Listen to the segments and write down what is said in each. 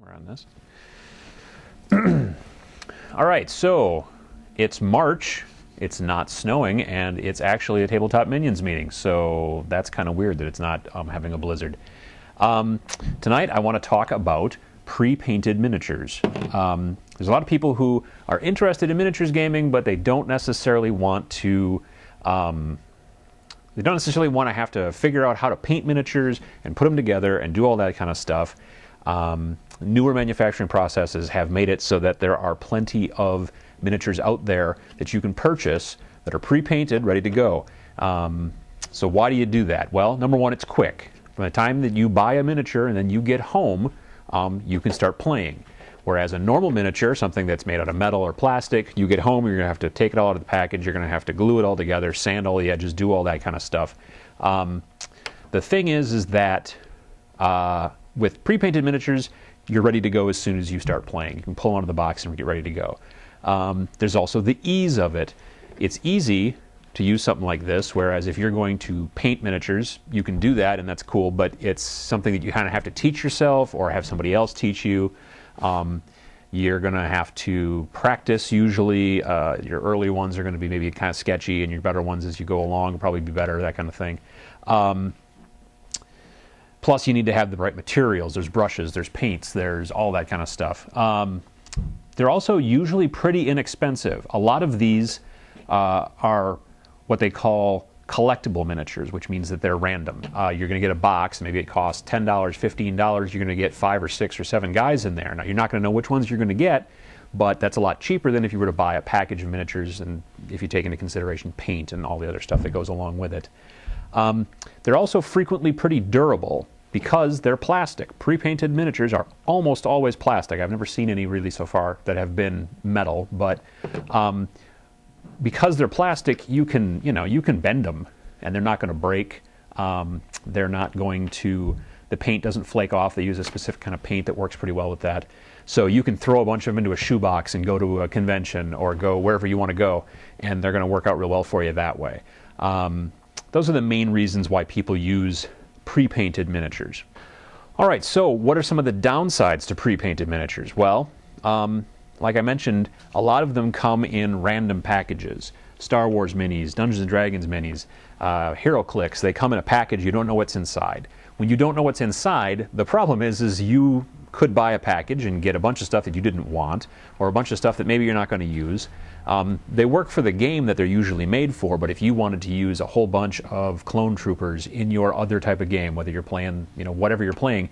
We're on this. All right, so it's March, it's not snowing, and it's actually a Tabletop Minions meeting, so that's kind of weird that it's not having a blizzard. Tonight I want to talk about pre-painted miniatures. There's a lot of people who are interested in miniatures gaming, but they don't necessarily want to have to figure out how to paint miniatures and put them together and do all that kind of stuff. Newer manufacturing processes have made it so that there are plenty of miniatures out there that you can purchase that are pre-painted, ready to go. So why do you do that? Well, number one, it's quick. From the time that you buy a miniature and then you get home, you can start playing. Whereas a normal miniature, something that's made out of metal or plastic, you get home, you're going to have to take it all out of the package, you're going to have to glue it all together, sand all the edges, do all that kind of stuff. The thing is that with pre-painted miniatures, you're ready to go as soon as you start playing. You can pull them out of the box and get ready to go. There's also the ease of it. It's easy to use something like this, whereas if you're going to paint miniatures, you can do that and that's cool, but it's something that you kind of have to teach yourself or have somebody else teach you. You're going to have to practice usually. Your early ones are going to be maybe kind of sketchy, and your better ones as you go along will probably be better, that kind of thing. Plus, you need to have the right materials. There's brushes, there's paints, there's all that kind of stuff. They're also usually pretty inexpensive. A lot of these are what they call collectible miniatures, which means that they're random. You're going to get a box, maybe it costs $10, $15. You're going to get 5 or 6 or 7 guys in there. Now, you're not going to know which ones you're going to get, but that's a lot cheaper than if you were to buy a package of miniatures, and if you take into consideration paint and all the other stuff that goes along with it. They're also frequently pretty durable because they're plastic. Pre-painted miniatures are almost always plastic. I've never seen any really so far that have been metal, but because they're plastic, you can bend them and they're not going to break. They're not going to, the paint doesn't flake off. They use a specific kind of paint that works pretty well with that. So you can throw a bunch of them into a shoebox and go to a convention or go wherever you want to go, and they're going to work out real well for you that way. Those are the main reasons why people use pre-painted miniatures. All right, so what are some of the downsides to pre-painted miniatures? Well, like I mentioned, a lot of them come in random packages. Star Wars minis, Dungeons & Dragons minis, Heroclix, they come in a package, you don't know what's inside. When you don't know what's inside, the problem is you could buy a package and get a bunch of stuff that you didn't want, or a bunch of stuff that maybe you're not going to use. They work for the game that they're usually made for, but if you wanted to use a whole bunch of clone troopers in your other type of game, whether you're playing, whatever you're playing,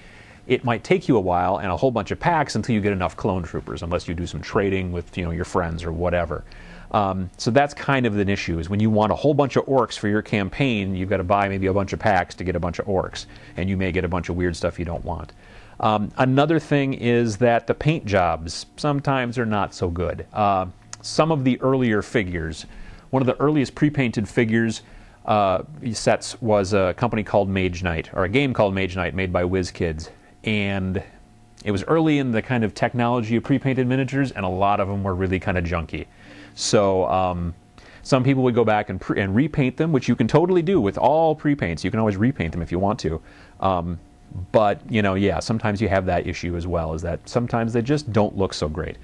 it might take you a while and a whole bunch of packs until you get enough clone troopers, unless you do some trading with your friends or whatever. So that's kind of an issue, is when you want a whole bunch of orcs for your campaign, you've got to buy maybe a bunch of packs to get a bunch of orcs, and you may get a bunch of weird stuff you don't want. Another thing is that the paint jobs sometimes are not so good. Some of the earlier figures, one of the earliest pre-painted figures sets was a company called Mage Knight, or a game called Mage Knight made by WizKids. And it was early in the kind of technology of pre-painted miniatures, and a lot of them were really kind of junky. So some people would go back and repaint them, which you can totally do with all pre-paints. You can always repaint them if you want to. But, sometimes you have that issue as well, is that sometimes they just don't look so great.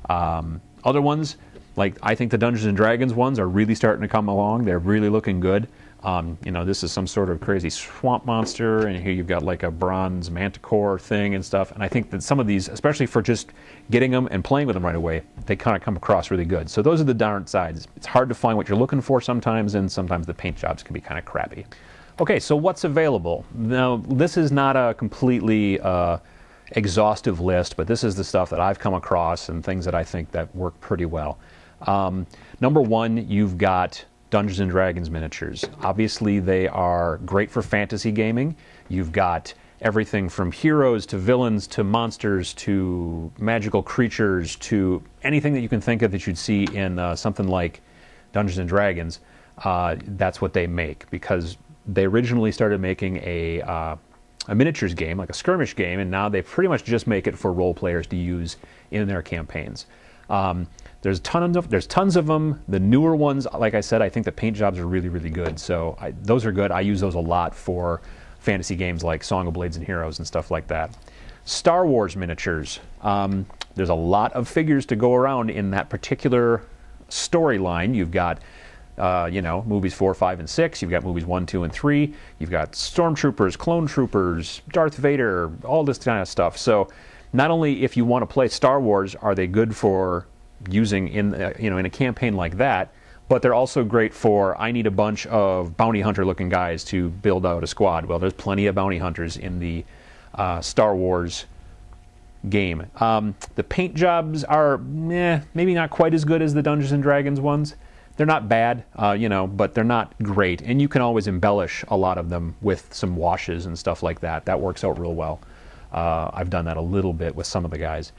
Other ones, like I think the Dungeons & Dragons ones are really starting to come along. They're really looking good. This is some sort of crazy swamp monster, and here you've got like a bronze manticore thing and stuff. And I think that some of these, especially for just getting them and playing with them right away, they kind of come across really good. So those are the downsides. It's hard to find what you're looking for sometimes, and sometimes the paint jobs can be kind of crappy. Okay, so what's available? Now, this is not a completely exhaustive list, but this is the stuff that I've come across and things that I think that work pretty well. Number one, you've got Dungeons & Dragons miniatures. Obviously, they are great for fantasy gaming. You've got everything from heroes to villains to monsters to magical creatures to anything that you can think of that you'd see in something like Dungeons & Dragons. That's what they make, because they originally started making a miniatures game, like a skirmish game, and now they pretty much just make it for role players to use in their campaigns. There's tons of them. The newer ones, like I said, I think the paint jobs are really, really good. So those are good. I use those a lot for fantasy games like Song of Blades and Heroes and stuff like that. Star Wars miniatures. There's a lot of figures to go around in that particular storyline. You've got movies 4, 5, and 6. You've got movies 1, 2, and 3. You've got Stormtroopers, Clone Troopers, Darth Vader, all this kind of stuff. So not only if you want to play Star Wars are they good for using in a campaign like that, but they're also great for, I need a bunch of bounty hunter looking guys to build out a squad. Well, there's plenty of bounty hunters in the Star Wars game. The paint jobs are maybe not quite as good as the Dungeons and Dragons ones. They're not bad, but they're not great. And you can always embellish a lot of them with some washes and stuff like that. That works out real well. I've done that a little bit with some of the guys.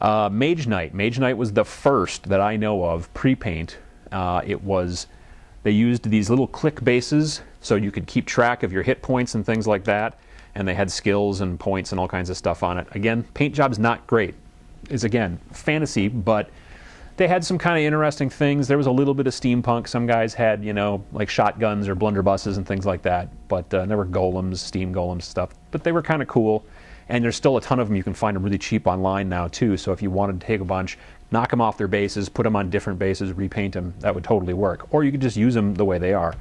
Mage Knight. Mage Knight was the first that I know of pre-paint. They used these little click bases so you could keep track of your hit points and things like that. And they had skills and points and all kinds of stuff on it. Again, paint job's not great. It's, again, fantasy, but they had some kind of interesting things. There was a little bit of steampunk. Some guys had, like shotguns or blunderbusses and things like that. But there were golems, steam golems stuff. But they were kind of cool. And there's still a ton of them. You can find them really cheap online now, too. So if you wanted to take a bunch, knock them off their bases, put them on different bases, repaint them, that would totally work. Or you could just use them the way they are.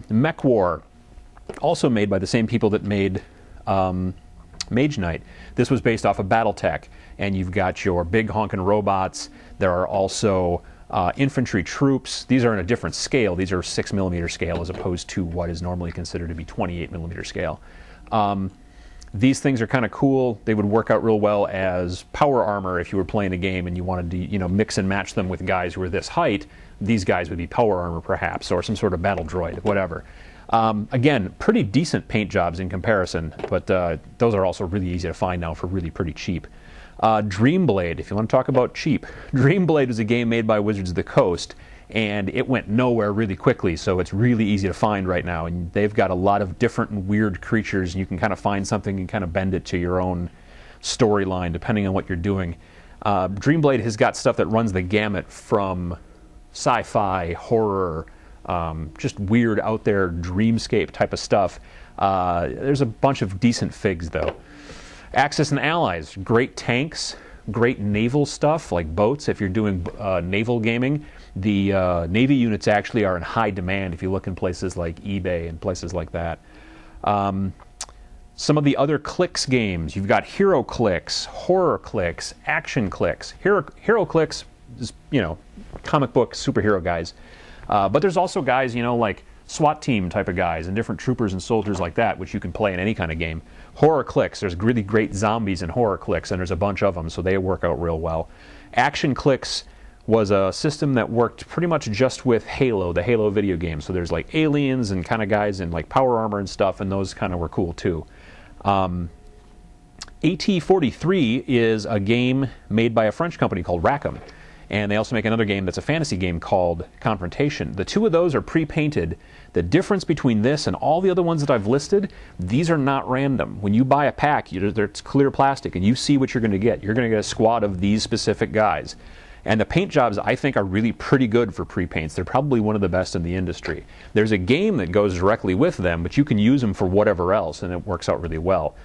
Mech War, also made by the same people that made Mage Knight. This was based off of BattleTech. And you've got your big honking robots. There are also infantry troops. These are in a different scale. These are 6mm scale as opposed to what is normally considered to be 28mm scale. These things are kind of cool. They would work out real well as power armor if you were playing a game and you wanted to mix and match them with guys who are this height. These guys would be power armor perhaps, or some sort of battle droid, whatever. Again, pretty decent paint jobs in comparison, but those are also really easy to find now for really pretty cheap. Dreamblade, if you want to talk about cheap. Dreamblade was a game made by Wizards of the Coast, and it went nowhere really quickly, so it's really easy to find right now. And they've got a lot of different and weird creatures, and you can kind of find something and kind of bend it to your own storyline, depending on what you're doing. Dreamblade has got stuff that runs the gamut from sci-fi, horror, just weird out there dreamscape type of stuff. There's a bunch of decent figs, though. Axis and Allies, great tanks, great naval stuff like boats. If you're doing naval gaming, the Navy units actually are in high demand if you look in places like eBay and places like that. Some of the other Clicks games, you've got Heroclix, Horrorclix, Actionclix. Heroclix is, comic book superhero guys. But there's also guys, like SWAT team type of guys and different troopers and soldiers like that, which you can play in any kind of game. Horrorclix, there's really great zombies in Horrorclix, and there's a bunch of them, so they work out real well. Actionclix was a system that worked pretty much just with Halo, the Halo video game. So there's like aliens and kind of guys in like power armor and stuff, and those kind of were cool too. AT-43 is a game made by a French company called Rackham. And they also make another game that's a fantasy game called Confrontation. The two of those are pre-painted. The difference between this and all the other ones that I've listed, these are not random. When you buy a pack, it's clear plastic, and you see what you're going to get. You're going to get a squad of these specific guys. And the paint jobs, I think, are really pretty good for pre-paints. They're probably one of the best in the industry. There's a game that goes directly with them, but you can use them for whatever else, and it works out really well.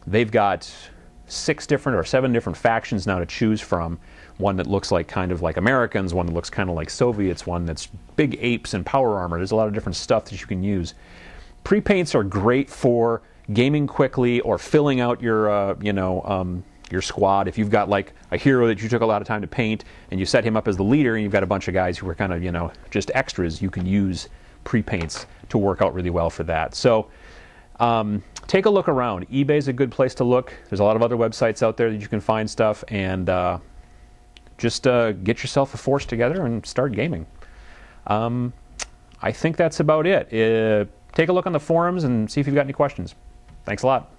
They've got 6 different or 7 different factions now to choose from. One that looks like kind of like Americans, one that looks kind of like Soviets, one that's big apes and power armor. There's a lot of different stuff that you can use. Pre-paints are great for gaming quickly or filling out your squad. If you've got like a hero that you took a lot of time to paint and you set him up as the leader and you've got a bunch of guys who are kind of, just extras, you can use pre-paints to work out really well for that. So take a look around. eBay's a good place to look. There's a lot of other websites out there that you can find stuff, and just get yourself a force together and start gaming. I think that's about it. Take a look on the forums and see if you've got any questions. Thanks a lot.